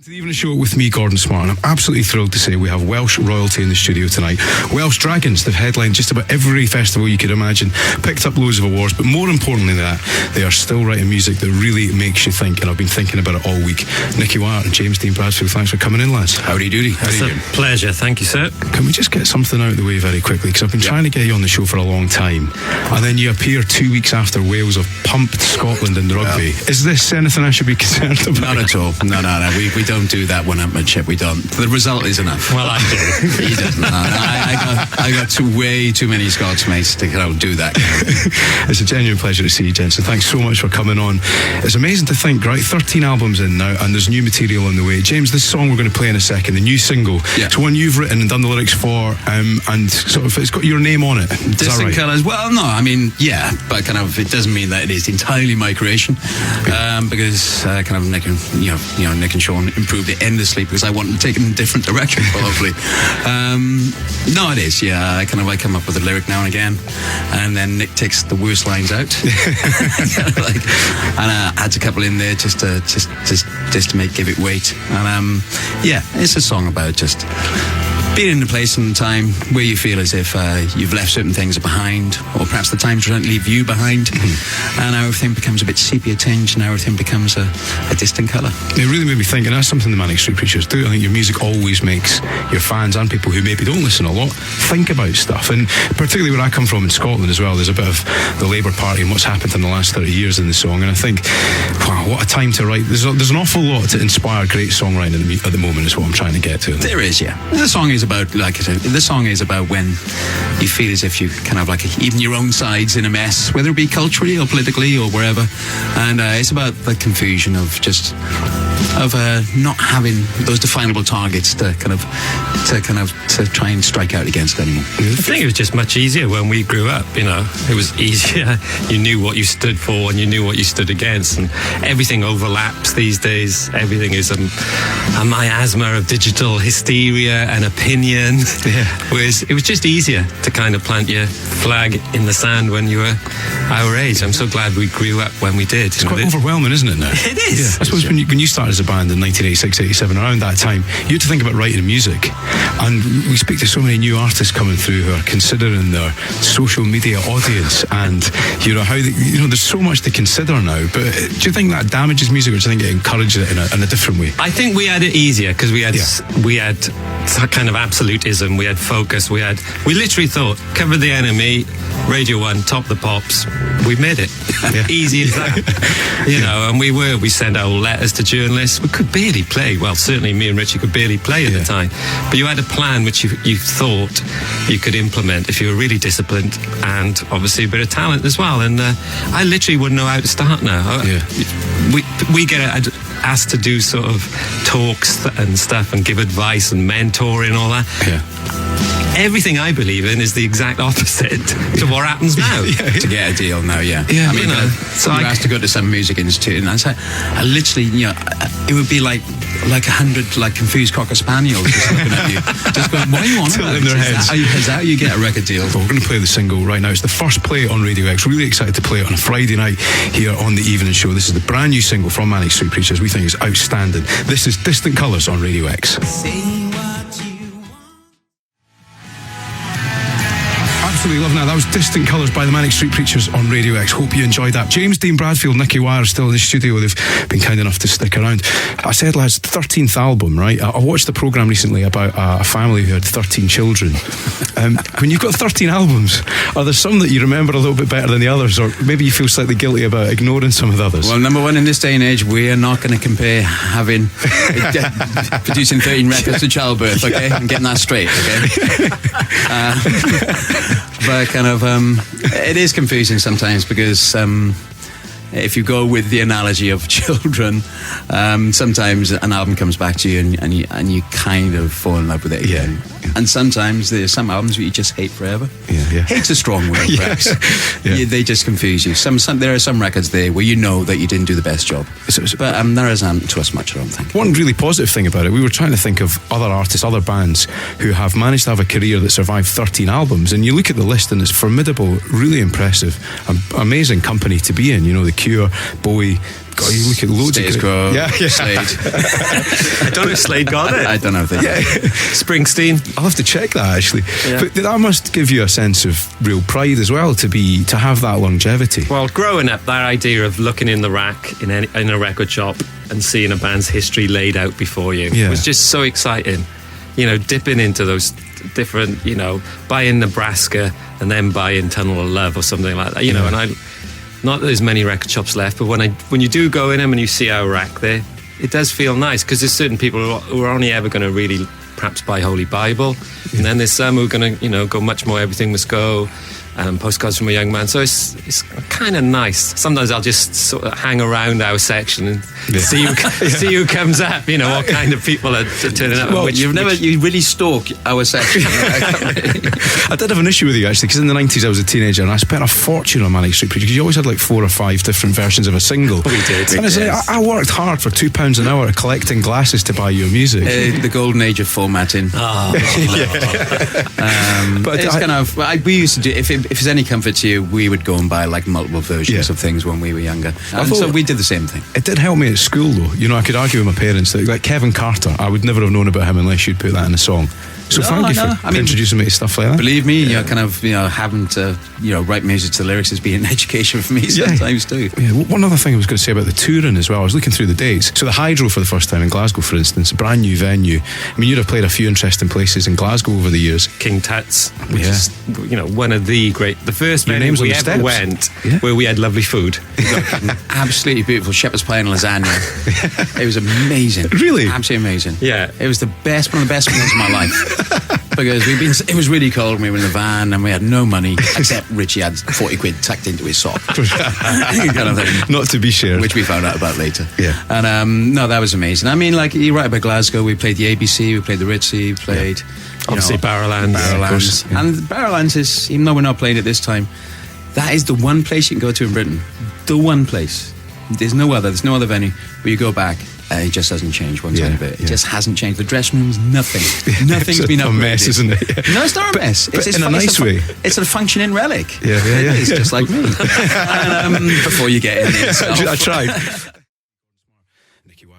To the Evening Show with me, Gordon Smart, and I'm absolutely thrilled to say we have Welsh royalty in the studio tonight. Welsh Dragons, they've headlined just about every festival you could imagine, picked up loads of awards, but more importantly than that, they are still writing music that really makes you think, and I've been thinking about it all week. Nicky Wyatt and James Dean Bradfield, thanks for coming in, lads. Howdy doody. It's a pleasure, thank you, sir. Can we just get something out of the way very quickly, because I've been trying to get you on the show for a long time, and then you appear 2 weeks after Wales have pumped Scotland in the rugby. Is this anything I should be concerned about? Not at all. No. We don't do that one-upmanship. We don't. The result is enough. Well, I do. He doesn't. I got way too many Scots mates to do that. It's a genuine pleasure to see you, gents, and thanks so much for coming on. It's amazing to think, right, 13 albums in now, and there's new material on the way. James, this song we're going to play in a second, the new single, it's one you've written and done the lyrics for, and sort of it's got your name on it. Is that right? Colours. Well, no, I mean, yeah, but kind of it doesn't mean that it is entirely my creation, because kind of Nick and Sean improved it endlessly because I wanted to take it in a different direction, probably. No, it is. Yeah, I come up with a lyric now and again, and then Nick takes the worst lines out, and adds a couple in there just to give it weight. And yeah, it's a song about just being in a place and time where you feel as if you've left certain things behind, or perhaps the times don't leave you behind, and everything becomes a bit sepia tinged, and everything becomes a distant colour. It really made me think, and that's something the Manic Street Preachers do. I think your music always makes your fans and people who maybe don't listen a lot think about stuff, and particularly where I come from in Scotland as well, there's a bit of the Labour Party and what's happened in the last 30 years in the song, and I think, wow, what a time to write. There's an awful lot to inspire great songwriting at the moment is what I'm trying to get to. There is, yeah. The song is about, like I said, the song is about when you feel as if you kind of even your own side's in a mess, whether it be culturally or politically or wherever, and it's about the confusion of just not having those definable targets to try and strike out against anymore. I think it was just much easier when we grew up. It was easier. You knew what you stood for and you knew what you stood against, and everything overlaps these days. Everything is a miasma of digital hysteria and opinion. Yeah. Whereas it was just easier to kind of plant your flag in the sand when you were our age. I'm so glad we grew up when we did. It's quite overwhelming, isn't it now? It is. Yeah. I suppose when you started as a band in 1986, 87, around that time, you had to think about writing music, and we speak to so many new artists coming through who are considering their social media audience, and how there's so much to consider now. But do you think that damages music, or do you think it encourages it in a different way? I think we had it easier because we had kind of absolutism, we had focus, we literally thought, cover the enemy, Radio 1, top the pops, we've made it. Easy as that. And we sent out letters to journalists. We could barely play. Well, certainly me and Richie could barely play at the time. But you had a plan which you thought you could implement if you were really disciplined, and obviously a bit of talent as well. And I literally wouldn't know how to start now. We get asked to do sort of talks and stuff and give advice and mentoring and all that. Yeah. Everything I believe in is the exact opposite to what happens now. To get a deal now, I mean, so you're asked to go to some music institute, and I literally, it would be like 100 confused cocker spaniels just looking at you, just going, "What are you on about?" In their heads. Is that how you get a record deal? Well, we're going to play the single right now. It's the first play on Radio X. Really excited to play it on a Friday night here on the Evening Show. This is the brand new single from Manic Street Preachers. We think it's outstanding. This is Distant Colours on Radio X. Absolutely loving that. That was Distant Colours by the Manic Street Preachers on Radio X. Hope you enjoyed that. James Dean Bradfield, Nicky Wyatt are still in the studio. They've been kind enough to stick around. I said, lads, 13th album, right? I watched the programme recently about a family who had 13 children. When you've got 13 albums, are there some that you remember a little bit better than the others, or maybe you feel slightly guilty about ignoring some of the others? Well, number one, in this day and age, we are not going to compare producing 13 records to childbirth, okay? I'm getting that straight, okay? But it is confusing sometimes because if you go with the analogy of children, sometimes an album comes back to you and you kind of fall in love with it again. And sometimes there's some albums that you just hate forever. Hate's a strong word, perhaps. They just confuse you. There are some records there where you know that you didn't do the best job. But there isn't to us much, I don't think. One really positive thing about it, we were trying to think of other artists, other bands who have managed to have a career that survived 13 albums, and you look at the list and it's formidable, really impressive, amazing company to be in. The Cure, Bowie, God, you look at loads Status of Quo, Slade. I don't know if Slade got it. I don't know if they Springsteen. I'll have to check that actually. Yeah. But that must give you a sense of real pride as well to have that longevity. Well, growing up, that idea of looking in the rack in a record shop and seeing a band's history laid out before you was just so exciting. You know, dipping into those different, you know, buying Nebraska and then buying Tunnel of Love or something like that. You know, and not that there's many record shops left, but when you do go in them and you see our rack there, it does feel nice, because there's certain people who are only ever going to really perhaps buy Holy Bible, and then there's some who are going to, you know, go much more Everything Must Go, Postcards from a Young Man. So it's kind of nice. Sometimes I'll just sort of hang around our section and see who comes up. You know, what kind of people are turning up. Well, you really stalk our section. I did have an issue with you actually, because in the 90s I was a teenager and I spent a fortune on Manic Street Preachers, because you always had like 4 or 5 different versions of a single. We did. And I worked hard for £2 an hour collecting glasses to buy your music. The golden age of formatting. But it's kind of, we used to do, if it's any comfort to you, we would go and buy like multiple versions of things when we were younger. And so we did the same thing. It did help me at school though. You know, I could argue with my parents that, like Kevin Carter, I would never have known about him unless you'd put that in a song. So thank you for introducing me to stuff like that. Believe me, having to write music to the lyrics has been an education for me sometimes too. Yeah, one other thing I was going to say about the touring as well, I was looking through the dates. So the Hydro for the first time in Glasgow, for instance, a brand new venue. I mean, you'd have played a few interesting places in Glasgow over the years. King Tut's, which is, you know, one of the first venues we ever went where we had lovely food. Absolutely beautiful shepherd's pie and lasagna. It was amazing. Really? Absolutely amazing. Yeah. It was one of the best meals of my life. Because it was really cold and we were in the van and we had no money, except Richie had 40 quid tucked into his sock. kind of thing. Not to be shared. Which we found out about later. Yeah. And no, that was amazing. I mean, like, you're right about Glasgow. We played the ABC, we played the Ritzy, we played... Obviously Barrowlands. Yeah. And Barrowlands is, even though we're not playing it this time, that is the one place you can go to in Britain. The one place. There's no other venue where you go back. It just hasn't changed one tiny bit. It just hasn't changed. The dressing room's nothing. Nothing's been upgraded. A mess, isn't it? Yeah. No, it's not a mess. But in a nice way. It's a functioning relic. Yeah. It's just like me. Before you get in there yourself. I tried.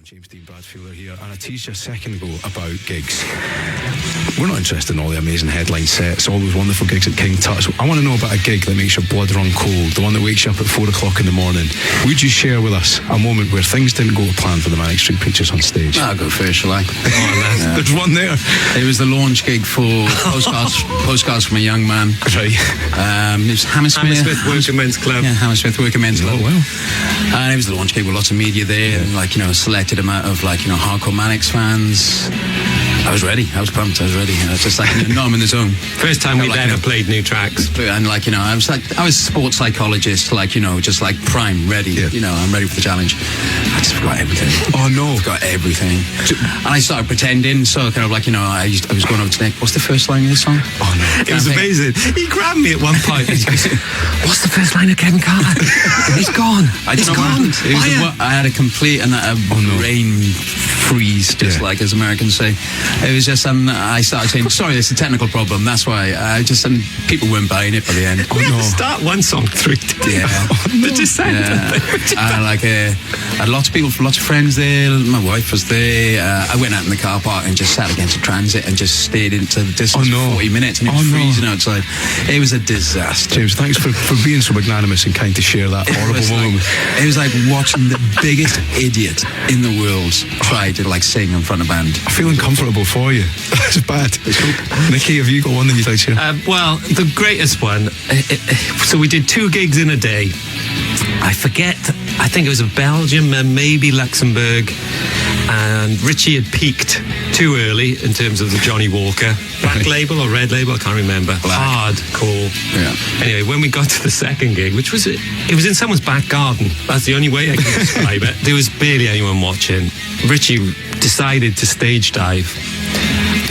James Dean Bradfield are here, and I teased you a second ago about gigs. We're not interested in all the amazing headline sets, all those wonderful gigs at King Tut's. I want to know about a gig that makes your blood run cold, the one that wakes you up at 4 o'clock in the morning. Would you share with us a moment where things didn't go to plan for the Manic Street Preachers on stage? I'll go first, shall I? There's one there. It was the launch gig for Postcards from a Young Man. Right. It was Hammersmith Working Men's Club. Yeah, Hammersmith Working Men's Club. Oh, well. And it was the launch gig with lots of media there, and a selected amount of hardcore Manics fans. I was ready. I was pumped. I was ready. I was just like, no, I'm in the zone. First time we'd ever played new tracks. And I was a sports psychologist, just like prime, ready. Yeah. I'm ready for the challenge. I just forgot everything. Oh no. Forgot everything. And I started pretending. So I was going over to Nick. What's the first line of this song? Oh no. It was amazing. He grabbed me at one point. He goes, "What's the first line of Kevin Carter?" He's gone. He's gone. I had a complete brain freeze, like as Americans say. It was just, I started saying, sorry, it's a technical problem. That's why. People weren't buying it by the end. We had to start one song 3 times. Yeah. The descent. I had lots of people, lots of friends there. My wife was there. I went out in the car park and just sat against a transit and just stayed into the distance for 40 minutes, and it was freezing outside. It was a disaster. James, thanks for being so magnanimous and kind to share that horrible moment. It was like watching the biggest idiot in the world try to sing in front of a band. I feel uncomfortable for you. That's bad. Nicky, have you got one that you'd like to share? Well, the greatest one. So we did 2 gigs in a day. I forget. I think it was Belgium and maybe Luxembourg. And Richie had peaked too early in terms of the Johnny Walker black label or red label, I can't remember. Hardcore. Yeah. Anyway, when we got to the second gig, it was in someone's back garden. That's the only way I can describe it. There was barely anyone watching. Richie decided to stage dive,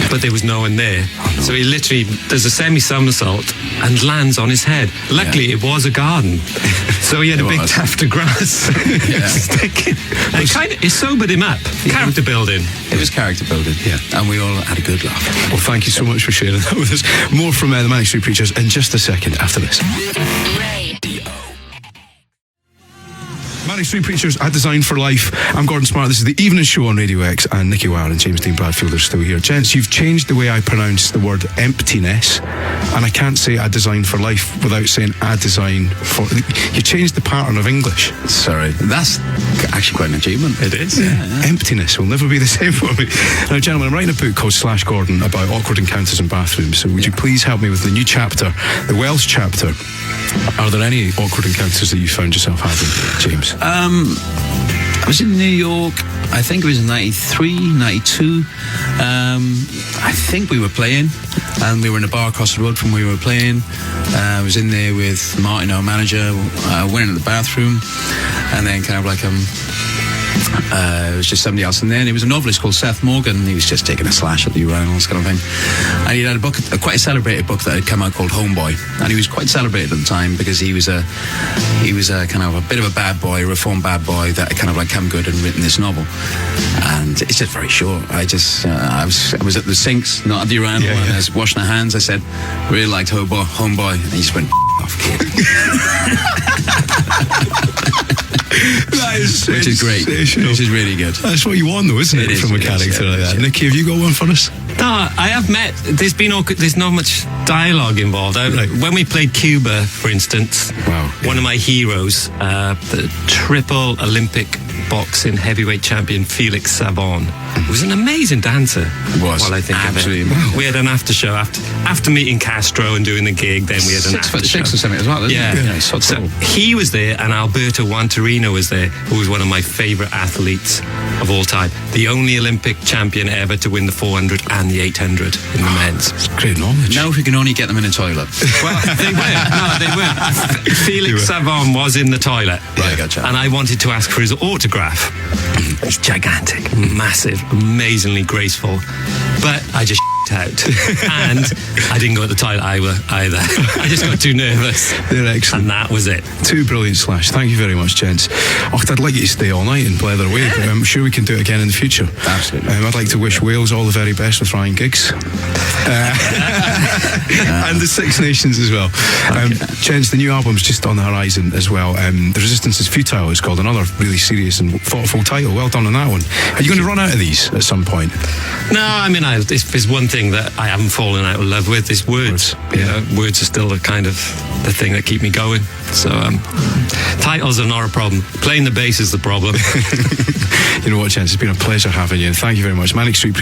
but there was no one there. So he literally does a semi-somersault and lands on his head. Luckily, it was a garden. So he had a big tuft of grass sticking. And it sobered him up. Character building. It was character building, and we all had a good laugh. Well, thank you so much for sharing that with us. More from the Manic Street Preachers in just a second after this. Manic Street Preachers at Design for Life. I'm Gordon Smart. This is the Evening Show on Radio X, and Nicky Wire and James Dean Bradfield are still here. Gents, you've changed the way I pronounce the word emptiness, and I can't say a design for life without saying a design for... You changed the pattern of English. Sorry, that's actually quite an achievement. It is. Yeah. Emptiness will never be the same for me. Now, gentlemen, I'm writing a book called Slash Gordon about awkward encounters in bathrooms. So would you please help me with the new chapter, the Welsh chapter? Are there any awkward encounters that you found yourself having, James? I was in New York, I think it was in 93, 92. I think we were playing, and we were in a bar across the road from where we were playing. I was in there with Martin, our manager. Went into the bathroom, and then kind of like it was just somebody else in there, and he was a novelist called Seth Morgan, and he was just taking a slash at the urinals kind of thing. And he had a book, quite a celebrated book that had come out called Homeboy, and he was quite celebrated at the time because he was a kind of a bit of a bad boy, a reformed bad boy that had kind of like come good and written this novel. And it's just very short. I was at the sinks, not at the urinal, and I was washing my hands. I said, really liked Homeboy, and he just went off, kid. That is which is great. Which is really good. That's what you want, though, isn't it? From a character like that. Nicky, have you got one for us? No, I have met. There's not much dialogue involved. When we played Cuba, for instance, one of my heroes, the triple Olympic boxing heavyweight champion Felix Savon, was an amazing dancer. Was. While I think absolutely. Of it. We had an after show after meeting Castro and doing the gig. Then we had an after show. 6'6" or something as well. Isn't Yeah. So he was there, and Alberto Guantarino was there, who was one of my favourite athletes of all time. The only Olympic champion ever to win the 400 and the 800 in the men's. It's great knowledge. Now if we can only get them in a toilet. Well, they were. No, they were. Felix Savon was in the toilet. Right, gotcha. And I wanted to ask for his autograph. He's gigantic, massive, amazingly graceful. But I just out. And I didn't go at the toilet either. I just got too nervous. They're excellent. And that was it. Two brilliant slash. Thank you very much, gents. I'd like you to stay all night and blether away, but I'm sure we can do it again in the future. Absolutely. I'd like to wish Wales all the very best with Ryan Giggs. And the Six Nations as well. Gents, the new album's just on the horizon as well. The Resistance is Futile is called, another really serious and thoughtful title. Well done on that one. Are you going to run out of these at some point? No, I mean, there's one thing that I haven't fallen out of love with is words. You know, words are still the kind of the thing that keep me going. So titles are not a problem. Playing the bass is the problem. You know what, gents? It's been a pleasure having you, and thank you very much. Manic Street